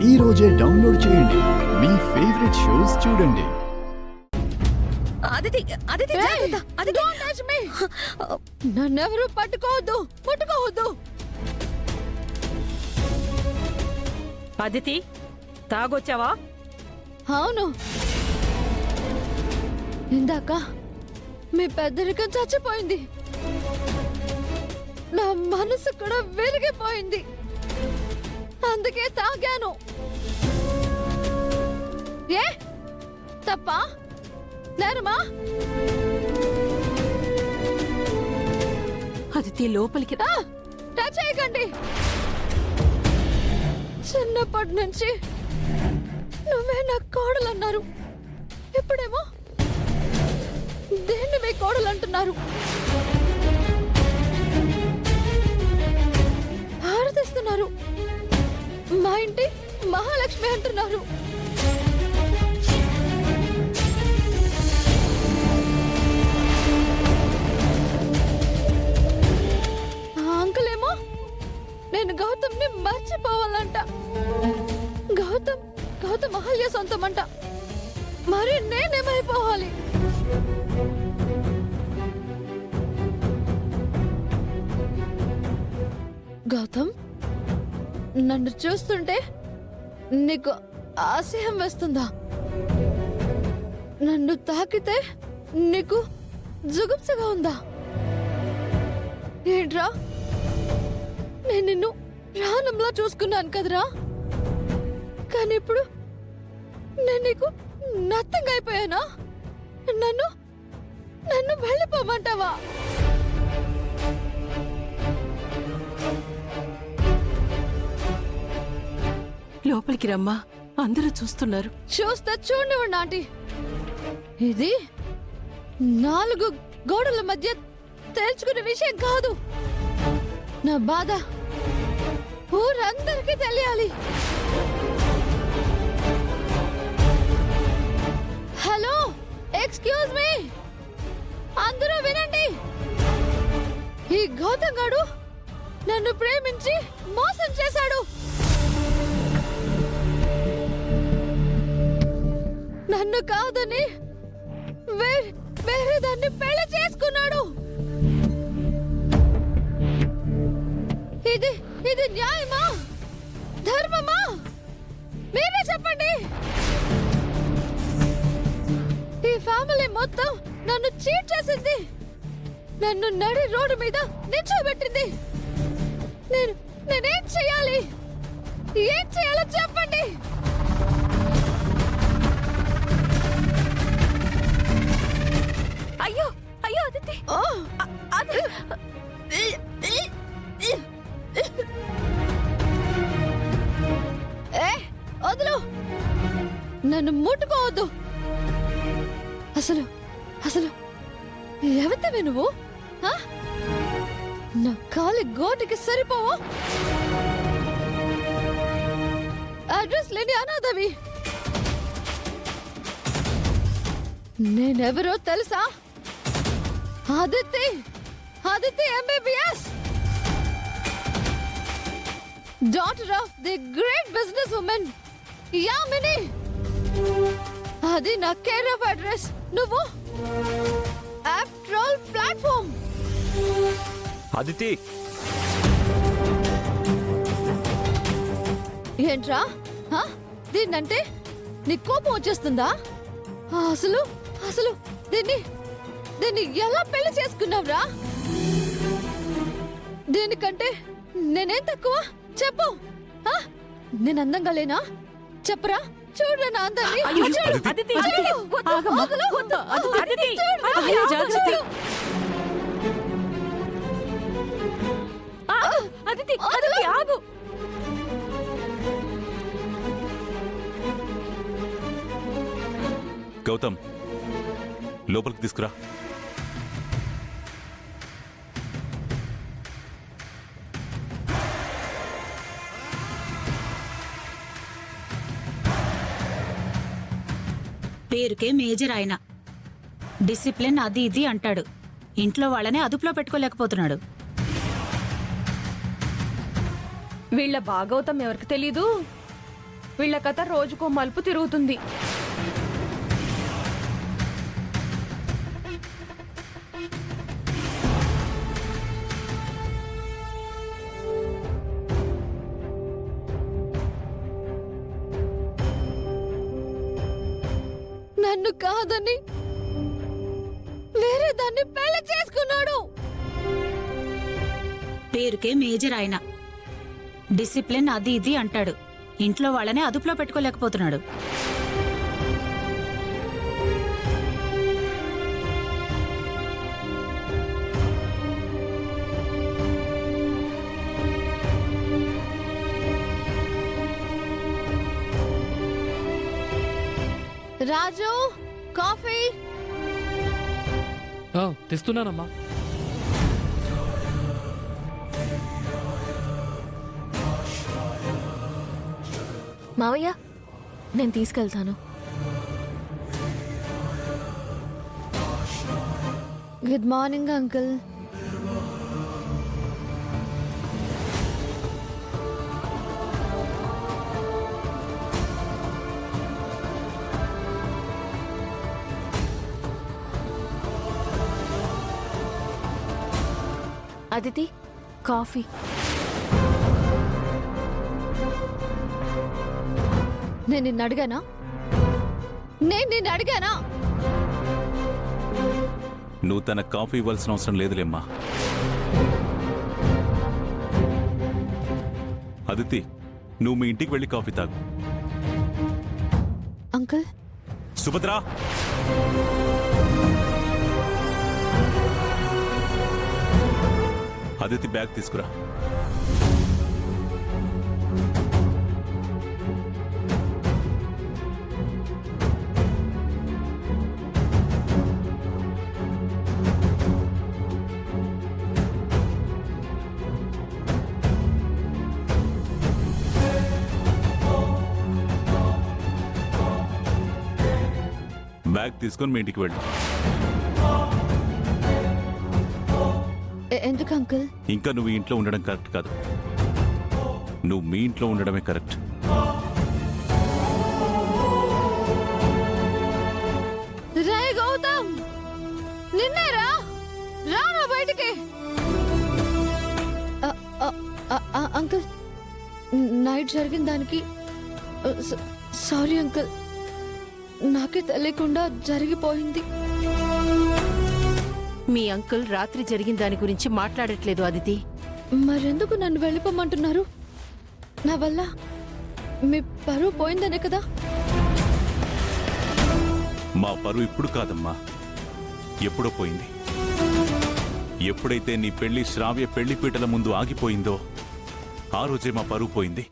ఈ రోజే డౌన్లోడ్ చేయండి. మీ ఫేవరెట్ షోస్ చూడండి. అదితి అదితి జాగ్రత్త. Aditi don't touch me. నన్నెవరు పట్టుకోవద్దు, ముట్టుకోవద్దు. అదితి తాగొచ్చావా? అవును, ఇందాక మీ పెద్దరికం చచ్చిపోయింది, నా మనసు కూడా వెలిగిపోయింది, అందుకే తాగాను. ఏ తప్పా నేరమా? అదితి లోపలికి రా. టచ్ చేయకండి. చిన్నప్పటి నుంచి నువ్వే నా కోడలు అన్నారు, ఇప్పుడేమో దేన్ని మీ కోడలు అంటున్నారు? ఆరాధిస్తున్నారు, మా ఇంటి మహాలక్ష్మి అంటున్నారు. ఆ అంకుల్ ఏమో నేను గౌతమ్ని మర్చిపోవాలంట. గౌతమ్ అహల్య సొంతమంట. మరి నేనేమైపోవాలి? గౌతమ్, నన్ను చూస్తుంటే నీకు ఆశయం వేస్తుందా? నన్ను తాకితే నీకు జుగుప్సగా ఉందా? ఏంట్రా, నేను నిన్ను ప్రాణంలా చూసుకున్నాను కదరా, కానీ ఇప్పుడు నేను నీకు నథింగ్ అయిపోయానా? నన్ను వెళ్ళిపోమంటావా? లోపలికి రమ్మా, అందరూ చూస్తున్నారు. చూస్తే చూడనివ్వండి ఆంటీ, ఇది 4 గోడల మధ్య తేల్చుకునే విషయం కాదు. నా బాధ ఊరందరికీ తెలియాలి. హలో, ఎక్స్క్యూజ్ మీ, అందరూ వినండి. ఈ గౌతమ్ గాడు నన్ను ప్రేమించి మోసం చేశాడు. నన్ను కాదని వేరే దాన్ని పెళ్లి చేసుకున్నాడు. ఇది న్యాయమా, ధర్మమా? మీరే చెప్పండి. ఈ ఫ్యామిలీ మొత్తం నన్ను చీట్ చేసింది, నన్ను నడి రోడ్డు మీద నిల్చోబెట్టింది. నేనేం చేయాలి? ఏం చేయాలో చెప్పండి. అయ్యో అయ్యో అదితి, వదులు, నన్ను ముట్టుకోవద్దు. అసలు ఎవరితవే నువ్వు? నా కాలి గోటికి సరిపోవా? అడ్రస్ లేని అనాథవి. నేనెవరో తెలుసా? Aditya MBBS, daughter of the great business women Yamini. అది నా కేర్ ఆఫ్ అడ్రస్. నువ్వు ఆఫ్టర్ ఆల్ ప్లాట్ఫామ్. అదితి, ఏంట్రా దీన్నంటే నీ కోపం వచ్చేస్తుందా? అసలు దీన్ని ఎలా పెళ్లి చేసుకున్నావురా? దీనికంటే నేనేం తక్కువ చెప్పు. నేను అందంగా లేనా? చెప్పరా, చూడరా నా అందాన్ని. అదితి ఆగమ్మా. అదితి జాగ్రత్త. అదితి అదితి ఆగు. గౌతమ్, లోపలికి తీసుకురా. పేరుకే మేజర్ ఆయన, డిసిప్లిన్ అది ఇది అంటాడు. ఇంట్లో వాళ్ళని అదుపులో పెట్టుకోలేకపోతున్నాడు. వీళ్ళ భాగవతం ఎవరికి తెలీదు, వీళ్ళ కథ రోజుకో మలుపు తిరుగుతుంది. నన్ను కాదని వేరే దాన్ని పెళ్లి చేసుకున్నాడు. పేరుకే మేజర్ ఆయన. డిసిప్లిన్ అది ఇది అంటాడు. ఇంట్లో వాళ్ళనే అదుపులో పెట్టుకోలేకపోతున్నాడు. రాజు, కాఫీ. తెస్తున్నానమ్మా. మావయ్య నేను తీసుకెళ్తాను. Good morning uncle. Aditi, coffee. నేను నిన్ను అడిగానా? నువ్వు తన కాఫీ ఇవ్వాల్సిన అవసరం లేదులేమ్మా. అదితి, నువ్వు మీ ఇంటికి వెళ్ళి కాఫీ తాగు. అంకుల్, సుభద్రా, అదితి బ్యాగ్ తీసుకురా. బ్యాగ్ తీసుకొని మీ ఇంటికి వెళ్ళు. ఎందుకు అంకుల్? ఇంకా నువ్వు ఈ ఇంట్లో ఉండడం కరెక్ట్ కాదు. నువ్వు మీ ఇంట్లో ఉండడమే కరెక్ట్. రే గౌతమ్, నిన్నేరా, రానా బయటికి. అంకుల్, నైట్ జరిగిన దానికి సారీ అంకుల్. నాకే తెలియకుండా జరిగిపోయింది. మీ అంకుల్ రాత్రి జరిగిన దాని గురించి మాట్లాడట్లేదు అదితి. మరెందుకు నన్ను వెళ్ళిపోమంటున్నారు? నా వల్ల మీ పరువు పోయిందనే కదా. మా పరువు ఇప్పుడు కాదమ్మా, ఎప్పుడో పోయింది. ఎప్పుడైతే నీ పెళ్లి శ్రావ్య పెళ్లి పీటల ముందు ఆగిపోయిందో ఆ రోజే మా పరువు పోయింది.